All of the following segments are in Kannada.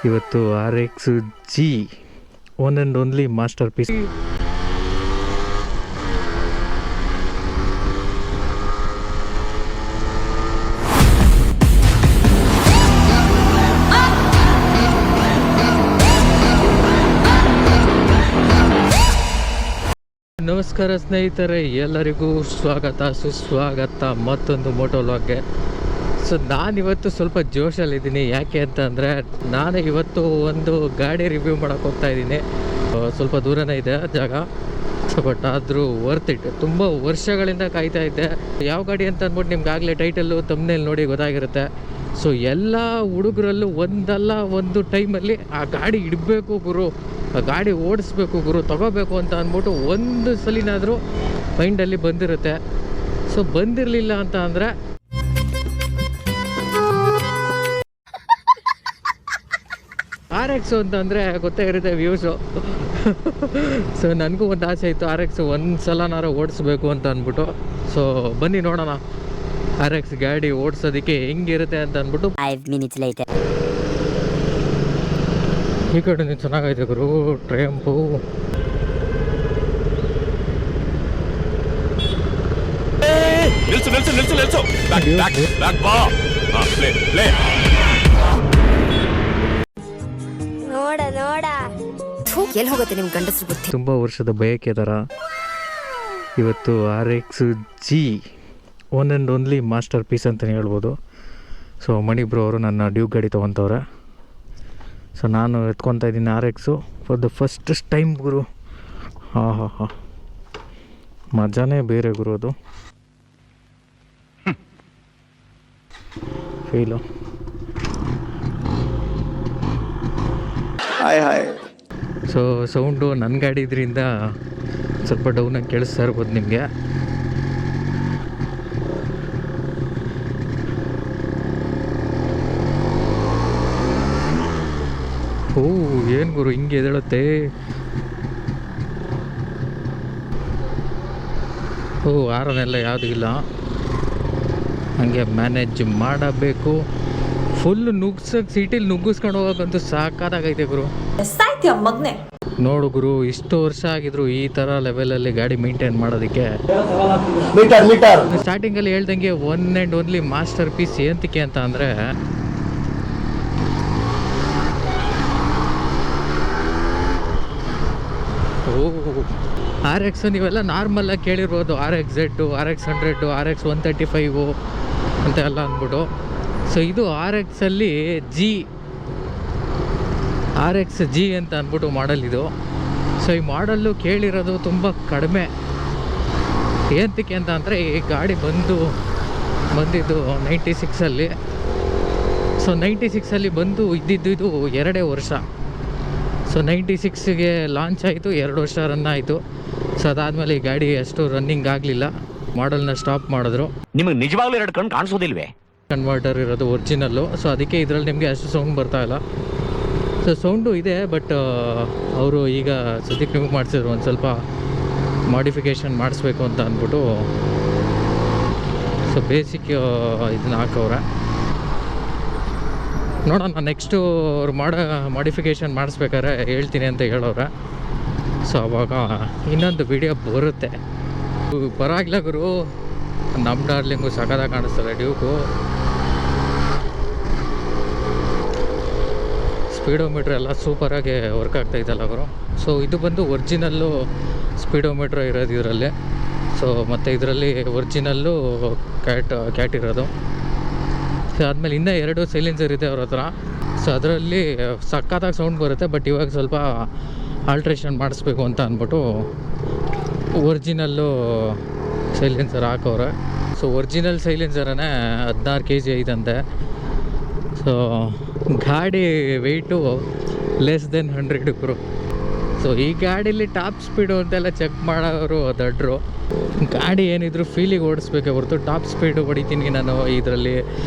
ಇವತ್ತು RX-G one and only masterpiece. ನಮಸ್ಕಾರ ಸ್ನೇಹಿತರೆ, ಎಲ್ಲರಿಗೂ ಸ್ವಾಗತ ಸುಸ್ವಾಗತ ಮತ್ತೊಂದು ಮೋಟೋ ವ್ಲಾಗ್ಗೆ. ಸೊ ನಾನಿವತ್ತು ಸ್ವಲ್ಪ ಜೋಶಲ್ಲಿದ್ದೀನಿ. ಯಾಕೆ ಅಂತ ಅಂದರೆ ನಾನು ಇವತ್ತು ಒಂದು ಗಾಡಿ ರಿವ್ಯೂ ಮಾಡೋಕ್ಕೆ ಹೋಗ್ತಾ ಇದ್ದೀನಿ. ಸ್ವಲ್ಪ ದೂರನೇ ಇದೆ ಜಾಗ, ಬಟ್ ಆದರೂ ವರ್ತ್ ಇಟ್. ತುಂಬ ವರ್ಷಗಳಿಂದ ಕಾಯ್ತಾ ಇದ್ದೆ. ಯಾವ ಗಾಡಿ ಅಂತ ಅಂದ್ಬಿಟ್ಟು ನಿಮ್ಗಾಗಲೇ ಟೈಟಲ್ಲು ತಮ್ಮನೇಲಿ ನೋಡಿ ಗೊತ್ತಾಗಿರುತ್ತೆ. ಸೊ ಎಲ್ಲ ಹುಡುಗರಲ್ಲೂ ಒಂದಲ್ಲ ಒಂದು ಟೈಮಲ್ಲಿ ಆ ಗಾಡಿ ಇಡಬೇಕು ಗುರು, ಆ ಗಾಡಿ ಓಡಿಸ್ಬೇಕು ಗುರು, ತಗೋಬೇಕು ಅಂತ ಅಂದ್ಬಿಟ್ಟು ಒಂದು ಸಲಿನಾದರೂ ಮೈಂಡಲ್ಲಿ ಬಂದಿರುತ್ತೆ. ಸೊ ಬಂದಿರಲಿಲ್ಲ ಅಂತ ಅಂದರೆ RX ಅಂತಂದರೆ ಗೊತ್ತೇ ಇರುತ್ತೆ ವ್ಯೂಸು. ಸೊ ನನಗೂ ಒಂದು ಆಸೆ ಇತ್ತು RX ಒಂದು ಸಲನಾರು ಓಡಿಸ್ಬೇಕು ಅಂತ ಅಂದ್ಬಿಟ್ಟು. ಸೊ ಬನ್ನಿ ನೋಡೋಣ RX ಗಾಡಿ ಓಡಿಸೋದಕ್ಕೆ ಹೆಂಗಿರುತ್ತೆ ಅಂತ ಅಂದ್ಬಿಟ್ಟು. 5 minutes later. ಈ ಕಡೆ ಚೆನ್ನಾಗೈತೆ ಗುರು ಟ್ರಯಂಪು. ನಿಲ್ಸು ನೋಡ ಎಲ್ಲಿ ಹೋಗುತ್ತೆ ನಿಮ್ಮ ಗಂಡಸ್ರು ಬುದ್ಧಿ. ತುಂಬ ವರ್ಷದ ಬಯಕೆ ಥರ ಇವತ್ತು RX-G one and only masterpiece ಅಂತಲೇ ಹೇಳ್ಬೋದು. ಸೊ ಮಣಿಬ್ರು ಅವರು ನನ್ನ ಡ್ಯೂಕ್ ಗಾಡಿ ತೊಗೊತವ್ರೆ. ಸೊ ನಾನು ಎತ್ಕೊತಾ ಇದ್ದೀನಿ RX for the first time ಗುರು. ಹಾಂ ಮಜಾನೇ ಬೇರೆ ಗುರು, ಅದು ಫೀಲು. ಸೊ ಸೌಂಡು ನನ್ನ ಗಾಡಿ ಇದರಿಂದ ಸ್ವಲ್ಪ ಡೌನಾಗಿ ಕೇಳಿಸ್ತಾ ಇರ್ಬೋದು ನಿಮಗೆ. ಓ ಏನು ಗುರು ಹಿಂಗೆ ಎದ್ದೇಳುತ್ತೆ. ಓ ಆರನೆಲ್ಲ ಯಾವುದೂ ಇಲ್ಲ, ಹಂಗೆ ಮ್ಯಾನೇಜ್ ಮಾಡಬೇಕು. ಫುಲ್ ನುಗ್ಸಕ್ಕೆ ಸೀಟಿಲಿ ನುಗ್ಗಿಸ್ಕೊಂಡು ಹೋಗೋಕ್ಕಂತೂ ಸಾಕಾಗೈತೆ ಗುರು. ಮಗ್ನೆ ನೋಡು ಗುರು, ಇಷ್ಟು ವರ್ಷ ಆಗಿದ್ರು ಈ ಥರ ಲೆವೆಲಲ್ಲಿ ಗಾಡಿ ಮೇಂಟೈನ್ ಮಾಡೋದಕ್ಕೆ. ಸ್ಟಾರ್ಟಿಂಗಲ್ಲಿ ಹೇಳ್ದಂಗೆ one and only masterpiece. ಏನಕ್ಕೆ ಅಂತ ಅಂದರೆ RX ನೀವೆಲ್ಲ ನಾರ್ಮಲಾಗಿ ಕೇಳಿರ್ಬೋದು, RX-Z, RX-100, RX-135 ಅಂತ ಎಲ್ಲ ಅಂದ್ಬಿಟ್ಟು. ಸೊ ಇದು RX-ಅಲ್ಲಿ RX-G ಅಂತ ಅಂದ್ಬಿಟ್ಟು ಮಾಡಲ್ ಇದು. ಸೊ ಈ ಮಾಡಲ್ಲು ಕೇಳಿರೋದು ತುಂಬ ಕಡಿಮೆ. ಏನಕ್ಕೆ ಅಂತ ಅಂದರೆ ಈ ಗಾಡಿ ಬಂದಿದ್ದು 96ಅಲ್ಲಿ. ಸೊ 96ಅಲ್ಲಿ ಬಂದು ಇದು 2 ವರ್ಷ. ಸೊ 96ಗೆ ಲಾಂಚ್ ಆಯಿತು, 2 ವರ್ಷ ರನ್ ಆಯಿತು. ಸೊ ಅದಾದಮೇಲೆ ಈ ಗಾಡಿ ಅಷ್ಟು ರನ್ನಿಂಗ್ ಆಗಲಿಲ್ಲ, ಮಾಡಲ್ನ ಸ್ಟಾಪ್ ಮಾಡಿದ್ರು. ನಿಮಗೆ ನಿಜವಾಗ್ಲೂ 2 ಕಣ್ಣು ಕಾಣಿಸೋದಿಲ್ವೇ? ಕನ್ವರ್ಟರ್ ಇರೋದು ಒರಿಜಿನಲ್ಲು. ಸೊ ಅದಕ್ಕೆ ಇದರಲ್ಲಿ ನಿಮಗೆ ಅಷ್ಟು ಸೌಂಡ್ ಬರ್ತಾ ಇಲ್ಲ. ಸೊ ಸೌಂಡು ಇದೆ, ಬಟ್ ಅವರು ಈಗ ಸದ್ಯಕ್ಕೆ ನಿಮಗೆ ಮಾಡಿಸಿದ್ರು ಒಂದು ಸ್ವಲ್ಪ ಮಾಡಿಫಿಕೇಷನ್ ಮಾಡಿಸ್ಬೇಕು ಅಂತ ಅಂದ್ಬಿಟ್ಟು. ಸೊ ಬೇಸಿಕ್ ಇದನ್ನ ಹಾಕವ್ರೆ. ನೋಡೋಣ ನೆಕ್ಸ್ಟು ಅವ್ರು ಮಾಡಿಫಿಕೇಷನ್ ಮಾಡಿಸ್ಬೇಕಾದ್ರೆ ಹೇಳ್ತೀನಿ ಅಂತ ಹೇಳೋರೆ. ಸೊ ಅವಾಗ ಇನ್ನೊಂದು ವಿಡಿಯೋ ಬರುತ್ತೆ. ಪರವಾಗಿಲ್ಲ ಗುರು, ನಮ್ಮ ಡಾರ್ಲಿಂಗು ಸಖತ್ತಾಗಿ ಕಾಣಿಸ್ತದೆ ಡ್ಯೂಕು. ಸ್ಪೀಡೋಮೀಟ್ರ್ ಎಲ್ಲ ಸೂಪರಾಗಿ ವರ್ಕ್ ಆಗ್ತಾಯಿದ್ದಲ್ಲ ಗುರು. ಸೊ ಇದು ಬಂದು ಒರಿಜಿನಲ್ಲು ಸ್ಪೀಡೋಮೀಟ್ರ್ ಇರೋದು ಇದರಲ್ಲಿ. ಸೊ ಮತ್ತು ಇದರಲ್ಲಿ ಒರಿಜಿನಲ್ಲು ಕ್ಯಾಟ್ ಇರೋದು. ಸೊ ಆದಮೇಲೆ ಇನ್ನೂ 2 ಸೈಲೆನ್ಸರ್ ಇದೆ ಅವ್ರ ಹತ್ರ. ಸೊ ಅದರಲ್ಲಿ ಸಖತ್ತಾಗಿ ಸೌಂಡ್ ಬರುತ್ತೆ, ಬಟ್ ಇವಾಗ ಸ್ವಲ್ಪ ಆಲ್ಟ್ರೇಷನ್ ಮಾಡಿಸ್ಬೇಕು ಅಂತ ಅಂದ್ಬಿಟ್ಟು ಒರಿಜಿನಲ್ಲು ಸೈಲೆನ್ಸರ್ ಹಾಕವ್ರೆ. ಸೊ ಒರಿಜಿನಲ್ ಸೈಲೆನ್ಸರೇ 16 kg ಐದಂತೆ. ಸೊ ಗಾಡಿ ವೆಯ್ಟು ಲೆಸ್ ದೆನ್ 100 ಗುರು. ಸೊ ಈ ಗಾಡೀಲಿ ಟಾಪ್ ಸ್ಪೀಡು ಅಂತೆಲ್ಲ ಚೆಕ್ ಮಾಡೋರು ದಡ್ರು. ಗಾಡಿ ಏನಿದ್ರು ಫೀಲಿಗೆ ಓಡಿಸ್ಬೇಕೆ ಹೊರತು ಟಾಪ್ ಸ್ಪೀಡು ಹೊಡಿತೀನಿ ನಾನು ಇದರಲ್ಲಿ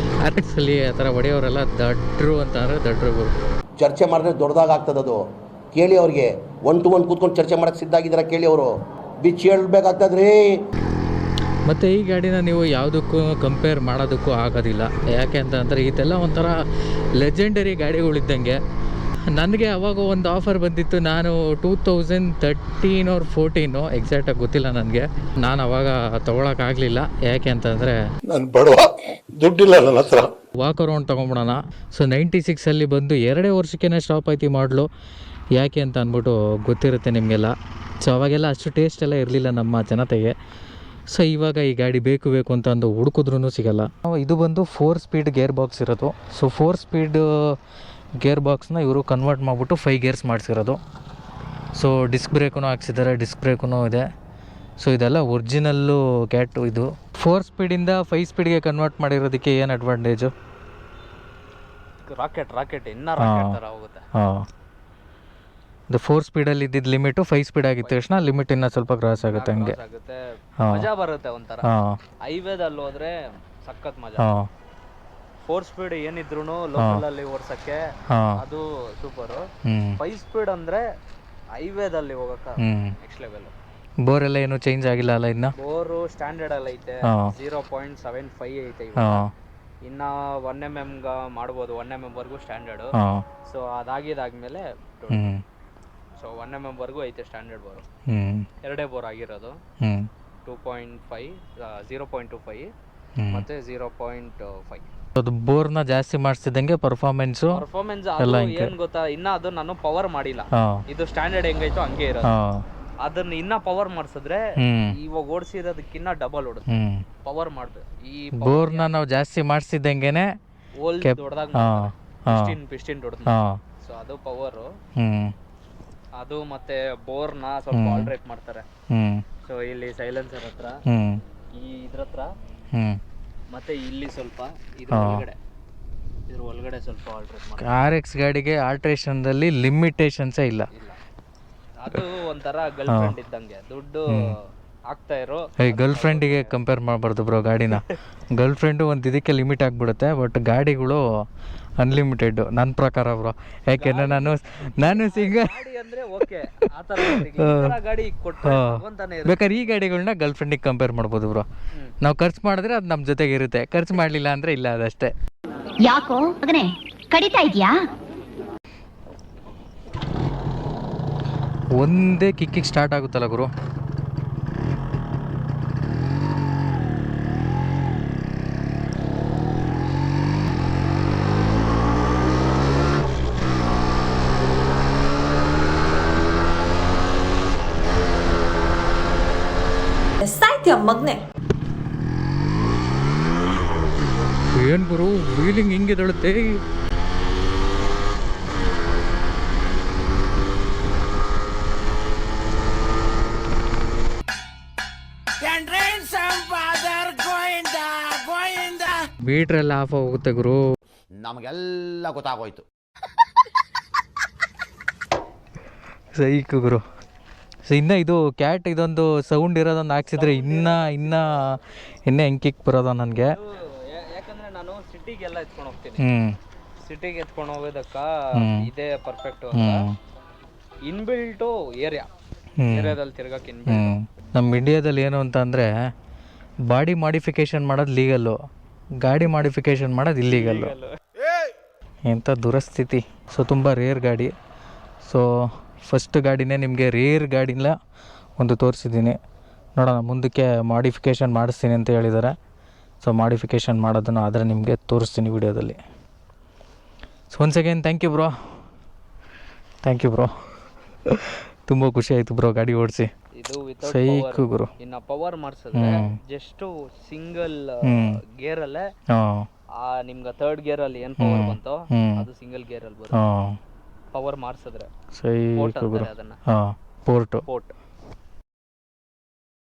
RX-ಅಲ್ಲಿ ಆ ಥರ ಹೊಡೆಯೋರೆಲ್ಲ ದಡ್ರು ಅಂತಂದರೆ ದಡ್ರು. ಚರ್ಚೆ ಮಾಡಿದ್ರೆ ದೊಡ್ಡದಾಗ್ತದೆ ಅದು. ಕೇಳಿ ಅವ್ರಿಗೆ 1 to 1 ಕೂತ್ಕೊಂಡು ಚರ್ಚೆ ಮಾಡೋಕ್ಕೆ ಸಿದ್ಧಾಗಿದ್ದಾರೆ. ಕೇಳಿ ಅವರು ಬಿಚ್ಚಿ ಹೇಳ್ಬೇಕಾಗ್ತದ್ರಿ. ಮತ್ತು ಈ ಗಾಡಿನ ನೀವು ಯಾವುದಕ್ಕೂ ಕಂಪೇರ್ ಮಾಡೋದಕ್ಕೂ ಆಗೋದಿಲ್ಲ. ಯಾಕೆ ಅಂತ ಅಂದರೆ ಇದೆಲ್ಲ ಒಂಥರ ಲೆಜೆಂಡರಿ ಗಾಡಿಗಳಿದ್ದಂಗೆ. ನನಗೆ ಅವಾಗ ಒಂದು ಆಫರ್ ಬಂದಿತ್ತು. ನಾನು 2013 or 14 ಎಕ್ಸಾಕ್ಟಾಗಿ ಗೊತ್ತಿಲ್ಲ ನನಗೆ. ನಾನು ಅವಾಗ ತೊಗೊಳಕ್ಕಾಗಲಿಲ್ಲ. ಯಾಕೆ ಅಂತಂದರೆ ನಾನು ಬಡವ, ದುಡ್ಡಿಲ್ಲ ನನ್ನ ಹತ್ರ. ವಾಕ್ ಅರೌಂಡ್ ತೊಗೊಂಬಿಡೋಣ. ಸೊ 96ಅಲ್ಲಿ ಬಂದು 2 ವರ್ಷಕ್ಕೇ ಸ್ಟಾಪ್ ಆಯ್ತು ಮಾಡಲು. ಯಾಕೆ ಅಂತ ಅಂದ್ಬಿಟ್ಟು ಗೊತ್ತಿರುತ್ತೆ ನಿಮಗೆಲ್ಲ. ಸೊ ಅವಾಗೆಲ್ಲ ಅಷ್ಟು ಟೇಸ್ಟ್ ಎಲ್ಲ ಇರಲಿಲ್ಲ ನಮ್ಮ ಜನತೆಗೆ. ಸೊ ಇವಾಗ ಈ ಗಾಡಿ ಬೇಕು ಅಂತ ಅಂದು ಹುಡುಕಿದ್ರೂ ಸಿಗಲ್ಲ. ಇದು ಬಂದು 4 ಸ್ಪೀಡ್ ಗೇರ್ ಬಾಕ್ಸ್ ಇರೋದು. ಸೊ 4 ಸ್ಪೀಡ್ ಗೇರ್ ಬಾಕ್ಸ್ನ ಇವರು ಕನ್ವರ್ಟ್ ಮಾಡಿಬಿಟ್ಟು 5 gears ಮಾಡಿಸಿರೋದು. So disc break ಹಾಕ್ಸಿದ್ದಾರೆ, disc break ಇದೆ. ಸೊ ಇದೆಲ್ಲ ಒರಿಜಿನಲ್ಲು ಕ್ಯಾಟು. ಇದು 4 ಸ್ಪೀಡಿಂದ 5 ಸ್ಪೀಡ್ಗೆ ಕನ್ವರ್ಟ್ ಮಾಡಿರೋದಕ್ಕೆ ಏನು ಅಡ್ವಾಂಟೇಜು? ರಾಕೆಟ್ ಇನ್ನೂ ರಾಕೆಟ್ ಥರ ಹೋಗುತ್ತೆ. ಹಾಂ, ಇದು 4 ಸ್ಪೀಡಲ್ಲಿ ಇದ್ದಿದ್ದು ಲಿಮಿಟು 5 ಸ್ಪೀಡ್ ಆಗಿದ್ದ ತಕ್ಷಣ ಲಿಮಿಟ್ ಇನ್ನೂ ಸ್ವಲ್ಪ ಕ್ರಾಸ್ ಆಗುತ್ತೆ. ಹಂಗೆ ಮಜಾ ಬರುತ್ತೆ ಒಂಥರ. ಹೈವೇದಲ್ಲಿ ಹೋದ್ರೆ ಸಖತ್ ಮಜಾ. 4 ಸ್ಪೀಡ್ ಏನಿದ್ರು ಲೋಕಲ್ ಅಲ್ಲಿ ಓಡ್ಸಕ್ಕೆ ಅದು ಸೂಪರ್. 5 ಸ್ಪೀಡ್ ಅಂದ್ರೆ ಹೈವೇದಲ್ಲಿ ಹೋಗಕ್ಕ ನೆಕ್ಸ್ಟ್ ಲೆವೆಲ್. ಬೋರ್ ಎಲ್ಲ ಏನು ಚೇಂಜ್ ಆಗಿಲ್ಲ ಅಲ್ಲ? ಇನ್ನ ಬೋರು ಸ್ಟ್ಯಾಂಡರ್ಡ್ ಅಲ್ಲಿ ಐತೆ. 0.75 ಐತೆ. ಇನ್ನ 1mm ಮಾಡ್ಬೋದು, 1mm ವರ್ಗೂ ಸ್ಟ್ಯಾಂಡರ್ಡ್. ಸೊ ಅದಾಗಿದ್ದಾದ್ಮೇಲೆ ಸೊ 1mm ವರ್ಗೂ ಐತೆ ಸ್ಟ್ಯಾಂಡರ್ಡ್ ಬೋರು. 2 ಬೋರ್ ಆಗಿರೋದು 2.5, 0.25 ಮತ್ತೆ 0.5. ಅದು ಬೋರ್ನ ಜಾಸ್ತಿ ಮಾಡಿಸಿದಂಗೆ ಪರ್ಫಾರ್ಮೆನ್ಸ್ ಎಲ್ಲ ಏನ್ ಗೊತ್ತಾ, ಇನ್ನ ಅದು ನಾನು ಪವರ್ ಮಾಡಿಲ್ಲ. ಇದು ಸ್ಟ್ಯಾಂಡರ್ಡ್ ಹೆಂಗೈತೋ ಹಂಗೆ ಇರೋದು. ಅದನ್ನ ಇನ್ನ ಪವರ್ ಮಾಡಿಸಿದ್ರೆ ಇವಾಗ ಓಡಿಸಿರೋದಕ್ಕಿನ್ನ ಡಬಲ್ ಓಡುತ್ತೆ. ಪವರ್ ಮಾಡ್ಬೇಕು. ಈ ಬೋರ್ನ ನಾವು ಜಾಸ್ತಿ ಮಾಡಿಸಿದಂಗೆನೆ ಓಲ್ ದೊಡ್ಡದಾಗ ಪಿಸ್ಟಿನ್ ದೊಡ್ಡದು. ಸೊ ಅದು ಪವರ್. ಅದು ಮತ್ತೆ ಬೋರ್ನ ಸ್ವಲ್ಪ ಆಲ್ಟ್ರೇಟ್ ಮಾಡ್ತಾರೆ. ಸೊ ಇಲ್ಲಿ ಸೈಲೆನ್ಸರ್ ಹತ್ರ, ಈ ಇದ್ರ ಹತ್ರ, ಮತ್ತೆ ಇಲ್ಲಿ ಸ್ವಲ್ಪ ಇದ್ರ ಒಳಗಡೆ ಸ್ವಲ್ಪ ಆಲ್ಟ್ರೇಟ್ ಮಾಡ್ತಾರೆ. RX ಗಾಡಿಗೆ ಆಲ್ಟ್ರೇಷನ್ದಲ್ಲಿ ಲಿಮಿಟೇಷನ್ಸೇ ಇಲ್ಲ. ಅದು ಒಂಥರ ಗರ್ಲ್ ಫ್ರೆಂಡ್ ಇದ್ದಂಗೆ, ದುಡ್ಡು ಆಗ್ತಾ ಇರೋ. ಗರ್ಲ್ ಫ್ರೆಂಡಿಗೆ ಕಂಪೇರ್ ಮಾಡಬಾರ್ದು ಬ್ರೋ ಗಾಡಿನ. ಗರ್ಲ್ ಫ್ರೆಂಡು ಒಂದು ಇದಕ್ಕೆ ಲಿಮಿಟ್ ಆಗಿಬಿಡುತ್ತೆ, ಬಟ್ ಗಾಡಿಗಳು ಅನ್ಲಿಮಿಟೆಡ್ ನನ್ನ ಪ್ರಕಾರ ಬ್ರೋ. ಯಾಕೆಂದ್ರೆ ನಾನು ಸಿಂಗಲ್ ಅಂದ್ರೆ ಓಕೆ, ಆ ತರ ಗಾಡಿ ಕೊಟ್ಟರೆ ಬೇಕಾದ್ರೆ ಈ ಗಾಡಿಗಳನ್ನ ಗರ್ಲ್ ಫ್ರೆಂಡಿಗೆ ಕಂಪೇರ್ ಮಾಡ್ಬೋದು ಬ್ರೋ. ನಾವು ಖರ್ಚು ಮಾಡಿದ್ರೆ ಅದು ನಮ್ಮ ಜೊತೆಗೆ ಇರುತ್ತೆ, ಖರ್ಚು ಮಾಡಲಿಲ್ಲ ಅಂದರೆ ಇಲ್ಲ, ಅದಷ್ಟೇ. ಯಾಕೋ ಮಗನೇ ಕಡಿತಾ ಇದೆಯಾ? ಒಂದೇ ಕಿಕ್ಕಿಗೆ ಸ್ಟಾರ್ಟ್ ಆಗುತ್ತಲ್ಲ ಗುರು. ಸಾಯ್ತೀಯ ಮಗ್ನೆ. ಏನು ಗುರು ವೀಲಿಂಗ್ ಹಿಂಗಿದಳುತ್ತೆ. ಮೀಟ್ರ್ ಎಲ್ಲ ಆಫ್ ಹೋಗುತ್ತೆ ಗುರು. ನಮಗೆಲ್ಲ ಗೊತ್ತಾಗೋಯ್ತು. ಸೈಕು ಗುರು. ಸೊ ಇನ್ನು ಇದು ಕ್ಯಾಟ್ ಇದೊಂದು ಸೌಂಡ್ ಇರೋದೊಂದು ಹಾಕ್ಸಿದ್ರೆ ಇನ್ನೂ ಹೆಂಗೆ ಕಿಕ್ ಬರೋದು ನನಗೆ. ಯಾಕಂದ್ರೆ ನಾನು ಸಿಟಿಗೆಲ್ಲ ಎತ್ಕೊಂಡು ಹೋಗ್ತೀನಿ. ಸಿಟಿಗೆ ಎತ್ಕೊಂಡು ಹೋಗೋದಕ್ಕ ಇದೇ ಪರ್ಫೆಕ್ಟ್. ಇನ್ಬಿಲ್ಟು ಏರಿಯಾದಲ್ಲಿ ತಿರ್ಗಕ್ಕೆ ಇನ್ಬಿಲ್ಟ್. ನಮ್ಮ ಇಂಡಿಯಾದಲ್ಲಿ ಏನು ಅಂತ ಅಂದರೆ ಬಾಡಿ ಮಾಡಿಫಿಕೇಶನ್ ಮಾಡೋದು ಲೀಗಲ್ಲು, ಗಾಡಿ ಮಾಡಿಫಿಕೇಶನ್ ಮಾಡೋದು ಇಲ್ಲೀಗಲ್ಲು. ಎಂಥ ದುರಸ್ಥಿತಿ. ಸೊ ತುಂಬ ರೇರ್ ಗಾಡಿ. ಸೊ ಫಸ್ಟ್ ಗಾಡಿನೇ ನಿಮಗೆ ರೇರ್ ಗಾಡಿನ ಒಂದು ತೋರಿಸಿದ್ದೀನಿ. ನೋಡೋಣ ಮುಂದಕ್ಕೆ ಮಾಡಿಫಿಕೇಷನ್ ಮಾಡಿಸ್ತೀನಿ ಅಂತ ಹೇಳಿದ್ದಾರೆ. ಸೊ ಮಾಡಿಫಿಕೇಷನ್ ಮಾಡೋದನ್ನು ಆದರೆ ನಿಮಗೆ ತೋರಿಸ್ತೀನಿ ವಿಡಿಯೋದಲ್ಲಿ. So once again thank you bro. ತುಂಬ ಖುಷಿ ಆಯಿತು ಬ್ರೋ ಗಾಡಿ ಓಡಿಸಿ. ಇದು ಸೈಕು ಗುರು. ಇನ್ನು ಪವರ್ ಮಾಡಿಸಿದ್ರೆ ಜಸ್ಟ್ ಸಿಂಗಲ್ ಗೇರ್ ಅಲ್ಲೇ ನಿಮ್ಗೆ ಥರ್ಡ್ ಗೇರ್ ಅಲ್ಲಿ ಏನ್ ಪವರ್ ಬಂತೋ ಅದು ಸಿಂಗಲ್ ಗೇರ್ ಅಲ್ಲಿ ಬರುತ್ತೆ. ಪವರ್ ಮಾಡಿಸಿದ್ರೆ ಸೈಕು ಗುರು. ಪೋರ್ಟ್